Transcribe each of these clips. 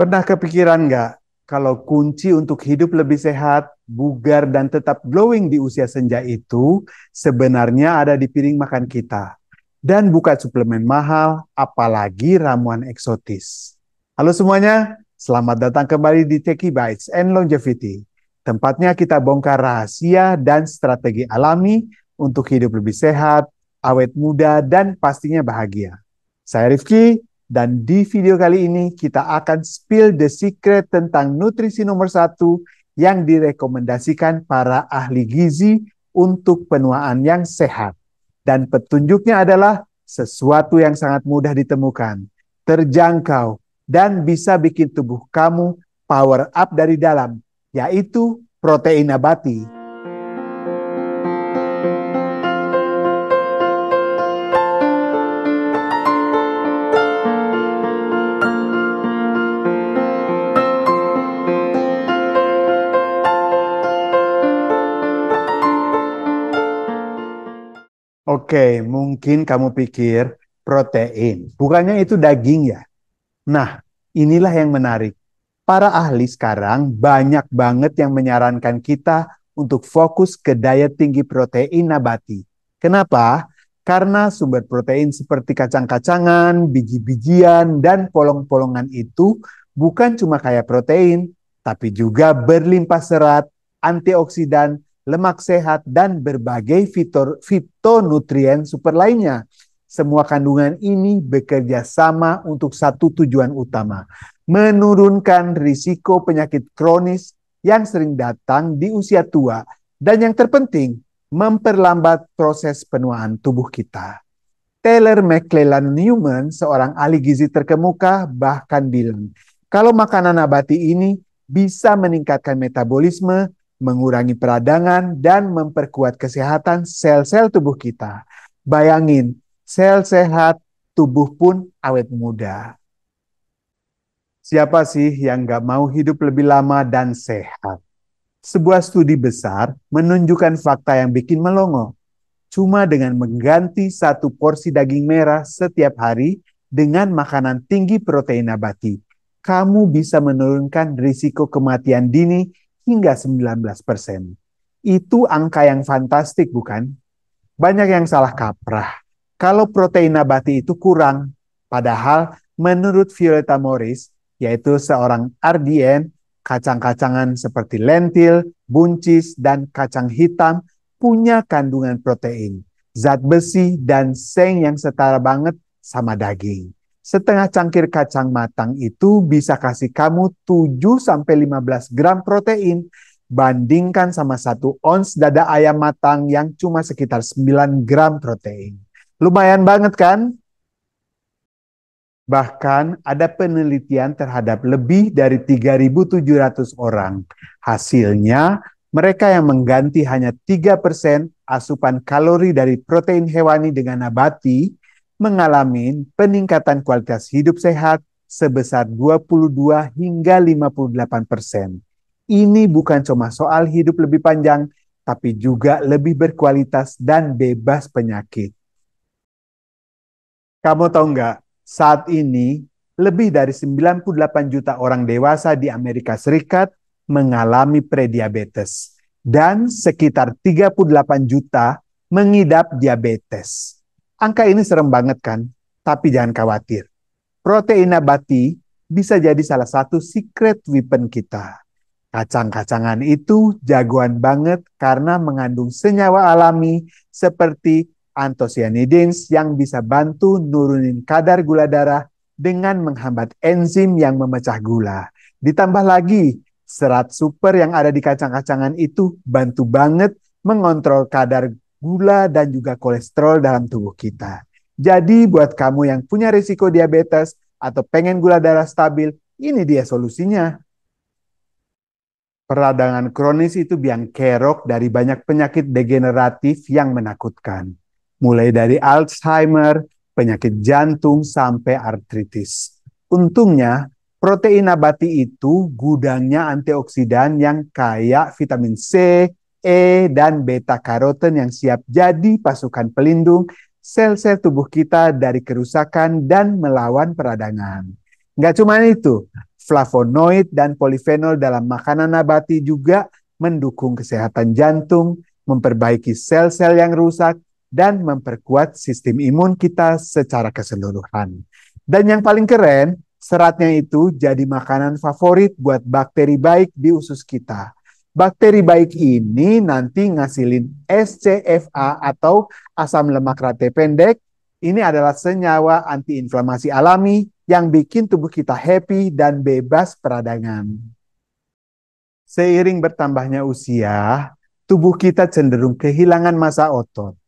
Pernah kepikiran nggak kalau kunci untuk hidup lebih sehat, bugar, dan tetap glowing di usia senja itu sebenarnya ada di piring makan kita. Dan bukan suplemen mahal, apalagi ramuan eksotis. Halo semuanya, selamat datang kembali di Techie Bites and Longevity. Tempatnya kita bongkar rahasia dan strategi alami untuk hidup lebih sehat, awet muda, dan pastinya bahagia. Saya Rifki, dan di video kali ini kita akan spill the secret tentang nutrisi nomor satu yang direkomendasikan para ahli gizi untuk penuaan yang sehat. Dan petunjuknya adalah sesuatu yang sangat mudah ditemukan, terjangkau, dan bisa bikin tubuh kamu power up dari dalam, yaitu protein nabati. Oke, mungkin kamu pikir protein, bukannya itu daging ya? Nah, inilah yang menarik. Para ahli sekarang banyak banget yang menyarankan kita untuk fokus ke diet tinggi protein nabati. Kenapa? Karena sumber protein seperti kacang-kacangan, biji-bijian, dan polong-polongan itu bukan cuma kaya protein, tapi juga berlimpah serat, antioksidan, lemak sehat, dan berbagai fitonutrien super lainnya. Semua kandungan ini bekerja sama untuk satu tujuan utama, menurunkan risiko penyakit kronis yang sering datang di usia tua, dan yang terpenting, memperlambat proses penuaan tubuh kita. Taylor McClelland Newman, seorang ahli gizi terkemuka, bahkan bilang, kalau makanan nabati ini bisa meningkatkan metabolisme, mengurangi peradangan, dan memperkuat kesehatan sel-sel tubuh kita. Bayangin, sel sehat, tubuh pun awet muda. Siapa sih yang gak mau hidup lebih lama dan sehat? Sebuah studi besar menunjukkan fakta yang bikin melongo. Cuma dengan mengganti satu porsi daging merah setiap hari dengan makanan tinggi protein nabati, kamu bisa menurunkan risiko kematian dini hingga 19%. Itu angka yang fantastik, bukan? Banyak yang salah kaprah. Kalau protein nabati itu kurang, padahal menurut Violeta Morris, yaitu seorang RDN, kacang-kacangan seperti lentil, buncis, dan kacang hitam punya kandungan protein, zat besi, dan seng yang setara banget sama daging. Setengah cangkir kacang matang itu bisa kasih kamu 7-15 gram protein, bandingkan sama 1 ons dada ayam matang yang cuma sekitar 9 gram protein. Lumayan banget kan? Bahkan ada penelitian terhadap lebih dari 3.700 orang. Hasilnya, mereka yang mengganti hanya 3% asupan kalori dari protein hewani dengan nabati mengalami peningkatan kualitas hidup sehat sebesar 22 hingga 58%. Ini bukan cuma soal hidup lebih panjang, tapi juga lebih berkualitas dan bebas penyakit. Kamu tahu nggak, saat ini lebih dari 98 juta orang dewasa di Amerika Serikat mengalami prediabetes dan sekitar 38 juta mengidap diabetes. Angka ini serem banget kan? Tapi jangan khawatir. Protein nabati bisa jadi salah satu secret weapon kita. Kacang-kacangan itu jagoan banget karena mengandung senyawa alami seperti anthocyanidins yang bisa bantu nurunin kadar gula darah dengan menghambat enzim yang memecah gula. Ditambah lagi, serat super yang ada di kacang-kacangan itu bantu banget mengontrol kadar gula dan juga kolesterol dalam tubuh kita. Jadi buat kamu yang punya risiko diabetes atau pengen gula darah stabil, ini dia solusinya. Peradangan kronis itu biang kerok dari banyak penyakit degeneratif yang menakutkan. Mulai dari Alzheimer, penyakit jantung, sampai artritis. Untungnya, protein nabati itu gudangnya antioksidan yang kaya vitamin C, E, dan beta-karoten yang siap jadi pasukan pelindung sel-sel tubuh kita dari kerusakan dan melawan peradangan. Nggak cuma itu, Flavonoid dan polifenol dalam makanan nabati juga mendukung kesehatan jantung, memperbaiki sel-sel yang rusak, dan memperkuat sistem imun kita secara keseluruhan. Dan yang paling keren, seratnya itu jadi makanan favorit buat bakteri baik di usus kita. Bakteri baik ini nanti ngasilin SCFA atau asam lemak rantai pendek. Ini adalah senyawa antiinflamasi alami yang bikin tubuh kita happy dan bebas peradangan. Seiring bertambahnya usia, tubuh kita cenderung kehilangan massa otot.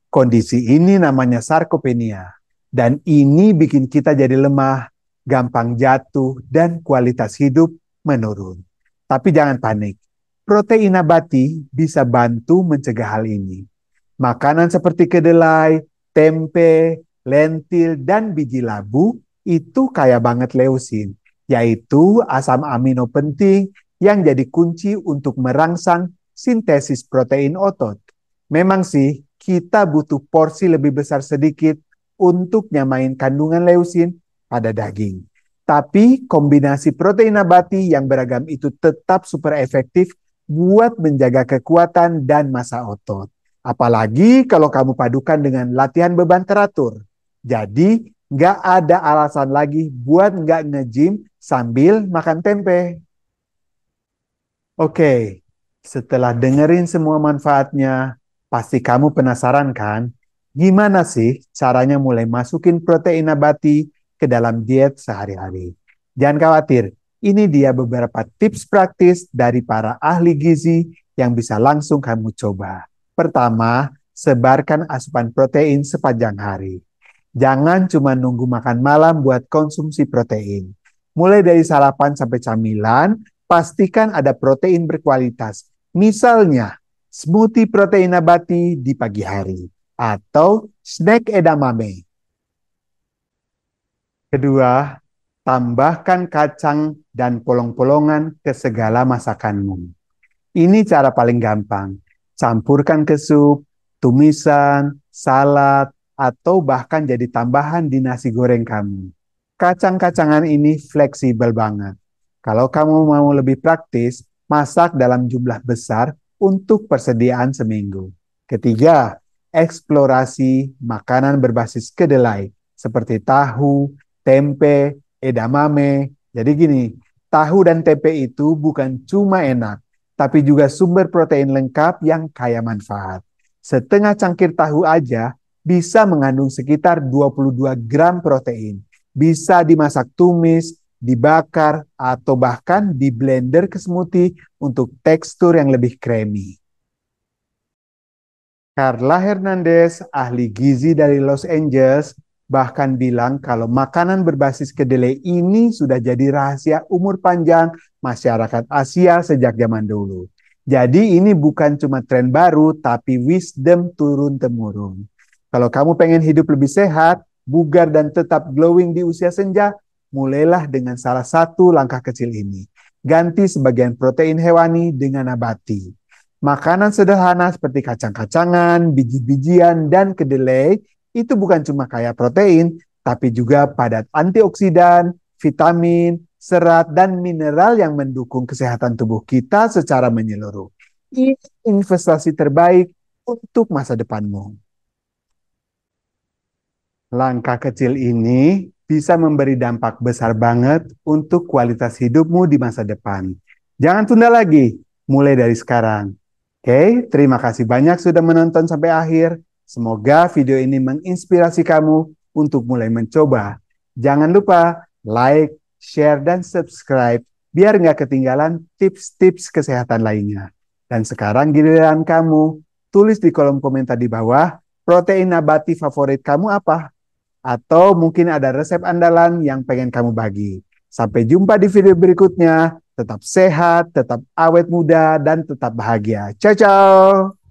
Kondisi ini namanya sarkopenia. Dan ini bikin kita jadi lemah, gampang jatuh, dan kualitas hidup menurun. Tapi jangan panik. Protein nabati bisa bantu mencegah hal ini. Makanan seperti kedelai, tempe, lentil, dan biji labu itu kaya banget leusin, yaitu asam amino penting yang jadi kunci untuk merangsang sintesis protein otot. Memang sih, kita butuh porsi lebih besar sedikit untuk nyamain kandungan leusin pada daging. Tapi kombinasi protein nabati yang beragam itu tetap super efektif buat menjaga kekuatan dan massa otot. Apalagi kalau kamu padukan dengan latihan beban teratur. Jadi, nggak ada alasan lagi buat nggak nge-gym sambil makan tempe. Oke, setelah dengerin semua manfaatnya, pasti kamu penasaran kan? Gimana sih caranya mulai masukin protein nabati ke dalam diet sehari-hari? Jangan khawatir, ini dia beberapa tips praktis dari para ahli gizi yang bisa langsung kamu coba. Pertama, sebarkan asupan protein sepanjang hari. Jangan cuma nunggu makan malam buat konsumsi protein. Mulai dari sarapan sampai camilan, pastikan ada protein berkualitas. Misalnya, smoothie protein nabati di pagi hari atau snack edamame. Kedua, tambahkan kacang dan polong-polongan ke segala masakanmu. Ini cara paling gampang. Campurkan ke sup, tumisan, salad, atau bahkan jadi tambahan di nasi goreng kamu. Kacang-kacangan ini fleksibel banget. Kalau kamu mau lebih praktis, masak dalam jumlah besar untuk persediaan seminggu. Ketiga, eksplorasi makanan berbasis kedelai seperti tahu, tempe, edamame. Jadi gini, tahu dan tempe itu bukan cuma enak, tapi juga sumber protein lengkap yang kaya manfaat. Setengah cangkir tahu aja bisa mengandung sekitar 22 gram protein. Bisa dimasak tumis, dibakar, atau bahkan di blender ke smoothie untuk tekstur yang lebih creamy. Carla Hernandez, ahli gizi dari Los Angeles, bahkan bilang kalau makanan berbasis kedelai ini sudah jadi rahasia umur panjang masyarakat Asia sejak zaman dulu. Jadi ini bukan cuma tren baru, tapi wisdom turun-temurun. Kalau kamu pengen hidup lebih sehat, bugar dan tetap glowing di usia senja, mulailah dengan salah satu langkah kecil ini. Ganti sebagian protein hewani dengan nabati. Makanan sederhana seperti kacang-kacangan, biji-bijian, dan kedelai itu bukan cuma kaya protein, tapi juga padat antioksidan, vitamin, serat, dan mineral yang mendukung kesehatan tubuh kita secara menyeluruh. Ini investasi terbaik untuk masa depanmu. Langkah kecil ini bisa memberi dampak besar banget untuk kualitas hidupmu di masa depan. Jangan tunda lagi, mulai dari sekarang. Oke, terima kasih banyak sudah menonton sampai akhir. Semoga video ini menginspirasi kamu untuk mulai mencoba. Jangan lupa like, share, dan subscribe biar nggak ketinggalan tips-tips kesehatan lainnya. Dan sekarang giliran kamu, tulis di kolom komentar di bawah, protein nabati favorit kamu apa? Atau mungkin ada resep andalan yang pengen kamu bagi. Sampai jumpa di video berikutnya. Tetap sehat, tetap awet muda, dan tetap bahagia. Ciao, ciao!